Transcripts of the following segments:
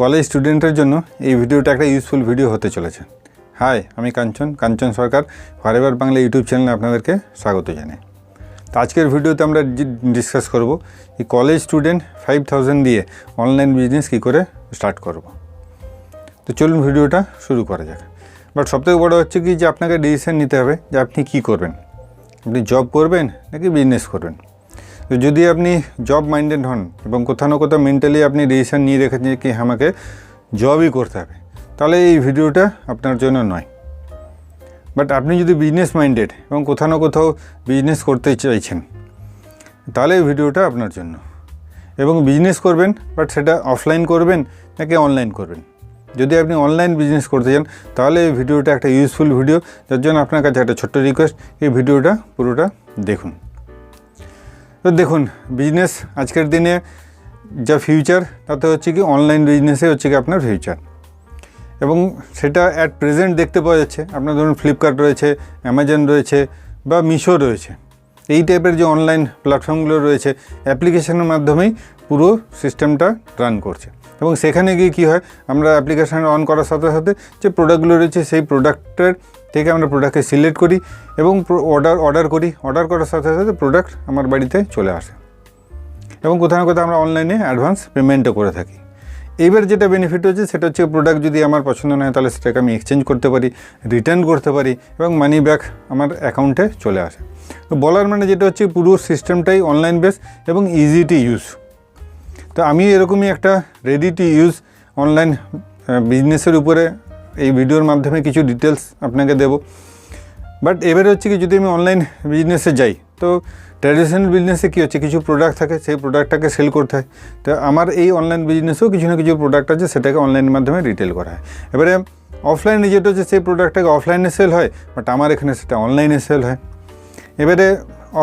College স্টুডেন্টের জন্য এই ভিডিওটা একটা ইউজফুল ভিডিও হতে চলেছে। হাই, আমি কাঞ্চন সরকার, ফরএভার বাংলা ইউটিউব চ্যানেলে আপনাদেরকে স্বাগত জানাই। তো আজকের ভিডিওতে আমরা ডিসকাস করব এই কলেজ স্টুডেন্ট 5000 দিয়ে অনলাইন বিজনেস কী করে স্টার্ট করব। তো চলুন ভিডিওটা শুরু করা যাক। বাট সবথেকে বড় হচ্ছে কি যে আপনাকে ডিসিশন নিতে হবে যে আপনি কী করবেন, আপনি জব করবেন নাকি বিজনেস করবেন। তো যদি আপনি জব মাইন্ডেড হন এবং কোথাও না কোথাও মেন্টালি আপনি ডিসিশন নিয়ে রেখেছেন কি আমাকে জবই করতে হবে, তাহলে এই ভিডিওটা আপনার জন্য নয়। বাট আপনি যদি বিজনেস মাইন্ডেড এবং কোথাও না কোথাও বিজনেস করতে চাইছেন, তাহলে এই ভিডিওটা আপনার জন্য। এবং বিজনেস করবেন, বাট সেটা অফলাইন করবেন নাকি অনলাইন করবেন। যদি আপনি অনলাইন বিজনেস করতে চান তাহলে এই ভিডিওটা একটা ইউজফুল ভিডিও, যার জন্য আপনার কাছে একটা ছোট্ট রিকোয়েস্ট, এই ভিডিওটা পুরোটা দেখুন। তো দেখুন, বিজনেস আজকের দিনে যা ফিউচার তাতে হচ্ছে কি অনলাইন বিজনেসে হচ্ছে কি আপনার ফিউচার। এবং সেটা অ্যাট প্রেজেন্ট দেখতে পাওয়া যাচ্ছে। আপনার ধরুন ফ্লিপকার্ট রয়েছে, অ্যামাজন রয়েছে বা মিশো রয়েছে, এই টাইপের যে অনলাইন প্ল্যাটফর্মগুলো রয়েছে অ্যাপ্লিকেশনের মাধ্যমেই পুরো সিস্টেমটা রান করছে। এবং সেখানে গিয়ে কী হয়, আমরা অ্যাপ্লিকেশান অন করার সাথে সাথে যে প্রোডাক্টগুলো রয়েছে সেই প্রোডাক্টের থেকে আমরা প্রোডাক্টকে সিলেক্ট করি এবং অর্ডার করার সাথে সাথে প্রোডাক্ট আমার বাড়িতে চলে আসে। এবং কোথাও না কোথাও আমরা অনলাইনে অ্যাডভান্স পেমেন্টও করে থাকি। এইবার যেটা বেনিফিট হচ্ছে সেটা হচ্ছে প্রোডাক্ট যদি আমার পছন্দ না হয় তাহলে সেটাকে আমি এক্সচেঞ্জ করতে পারি, রিটার্ন করতে পারি এবং মানি ব্যাক আমার অ্যাকাউন্টে চলে আসে। তো বলার মানে যেটা হচ্ছে পুরো সিস্টেমটাই অনলাইন বেস এবং ইজি টু ইউজ। তো আমি এরকমই একটা রেডি টু ইউজ অনলাইন বিজনেসের উপরে এই ভিডিওর মাধ্যমে কিছু ডিটেলস আপনাকে দেব। বাট এবারে হচ্ছে কি যদি আমি অনলাইন বিজনেসে যাই, তো ট্র্যাডিশনাল বিজনেসে কী হচ্ছে, কিছু প্রোডাক্ট থাকে, সেই প্রোডাক্টটাকে সেল করতে হয়। তো আমার এই অনলাইন বিজনেসেও কিছু না কিছু প্রোডাক্ট আছে, সেটাকে অনলাইনের মাধ্যমে রিটেল করা হয়। এবারে অফলাইনে যেটা হচ্ছে সেই প্রোডাক্টটাকে অফলাইনে সেল হয়, বাট আমার এখানে সেটা অনলাইনে সেল হয়। এবারে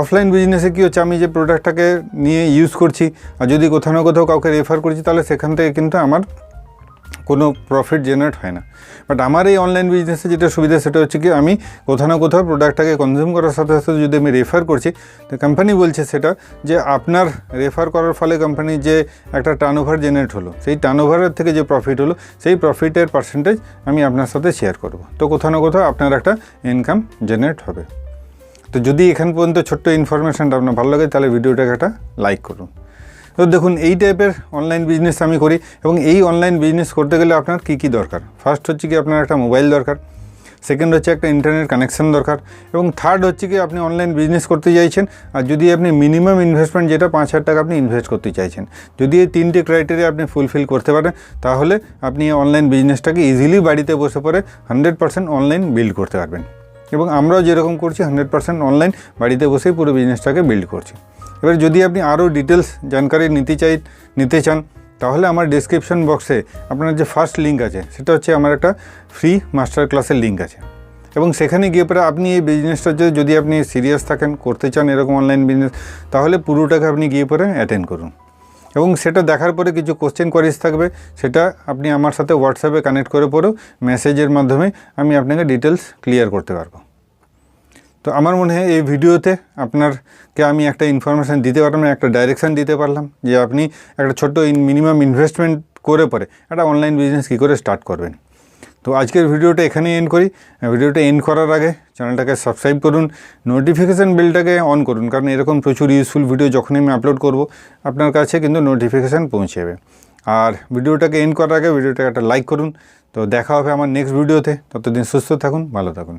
অফলাইন বিজনেসে কী হচ্ছে, আমি যে প্রোডাক্টটাকে নিয়ে ইউজ করছি আর যদি কোথাও না কোথাও কাউকে রেফার করছি, তাহলে সেখান থেকে কিন্তু আমার কোনো প্রফিট জেনারেট হয় না। বাট আমার এই অনলাইন বিজনেসে যেটা সুবিধা সেটা হচ্ছে কি আমি কোথাও না কোথাও প্রোডাক্টটাকে কনজিউম করার সাথে সাথে যদি আমি রেফার করছি, তো কোম্পানি বলছে সেটা যে আপনার রেফার করার ফলে কোম্পানির যে একটা টার্নওভার জেনারেট হলো, সেই টার্নওভারের থেকে যে প্রফিট হলো সেই প্রফিটের পার্সেন্টেজ আমি আপনার সাথে শেয়ার করব। তো কোথাও না কোথাও আপনার একটা ইনকাম জেনারেট হবে। তো যদি এখান পর্যন্ত ছোট্ট ইনফরমেশানটা আপনার ভালো লাগে তাহলে ভিডিওটাকে একটা লাইক করুন। তো দেখুন, এই টাইপের অনলাইন বিজনেস আমি করি এবং এই অনলাইন বিজনেস করতে গেলে আপনার কী দরকার। ফার্স্ট হচ্ছে কি আপনার একটা মোবাইল দরকার, সেকেন্ড হচ্ছে একটা ইন্টারনেট কানেকশান দরকার এবং থার্ড হচ্ছে কি আপনি অনলাইন বিজনেস করতে চাইছেন আর যদি আপনি মিনিমাম ইনভেস্টমেন্ট যেটা 5000 টাকা আপনি ইনভেস্ট করতে চাইছেন, যদি এই তিনটে ক্রাইটেরিয়া আপনি ফুলফিল করতে পারেন তাহলে আপনি এই অনলাইন বিজনেসটাকে ইজিলি বাড়িতে বসে পড়ে 100% অনলাইন বিল্ড করতে পারবেন। এবং আমরাও যেরকম করছি 100% অনলাইন বাড়িতে বসেই পুরো বিজনেসটাকে বিল্ড করছি। এবার যদি আপনি আরও ডিটেলস জানকারি নিতে চান তাহলে আমার ডেসক্রিপশন বক্সে আপনার যে ফার্স্ট লিঙ্ক আছে সেটা হচ্ছে আমার একটা ফ্রি মাস্টার ক্লাসের লিঙ্ক আছে। এবং সেখানে গিয়ে পরে আপনি এই বিজনেসটা যদি আপনি সিরিয়াস থাকেন, করতে চান এরকম অনলাইন বিজনেস, তাহলে পুরোটাকে আপনি গিয়ে পরে অ্যাটেন্ড করুন। এবং সেটা দেখার পরে কিছু কোশ্চেন কোয়ারিজ থাকবে, সেটা আপনি আমার সাথে হোয়াটসঅ্যাপে কানেক্ট করে পরেও মেসেজের মাধ্যমে আমি আপনাকে ডিটেলস ক্লিয়ার করতে পারবো। তো আমার মনে হয় এই ভিডিওতে আপনারকে আমি একটা ইনফরমেশান দিতে পারলাম, একটা ডাইরেকশান দিতে পারলাম যে আপনি একটা ছোট্ট মিনিমাম ইনভেস্টমেন্ট করে পরে একটা অনলাইন বিজনেস কী করে স্টার্ট করবেন। তো আজকের ভিডিওটা এখানেই এন্ড করি। ভিডিওটা এন্ড করার আগে চ্যানেলটাকে সাবস্ক্রাইব করুন, নোটিফিকেশান বেলটাকে অন করুন, কারণ এরকম প্রচুর ইউজফুল ভিডিও যখনই আমি আপলোড করব আপনার কাছে কিন্তু নোটিফিকেশান পৌঁছে যাবে। আর ভিডিওটাকে এন্ড করার আগে ভিডিওটাকে একটা লাইক করুন। তো দেখা হবে আমার নেক্সট ভিডিওতে, ততদিন সুস্থ থাকুন, ভালো থাকুন।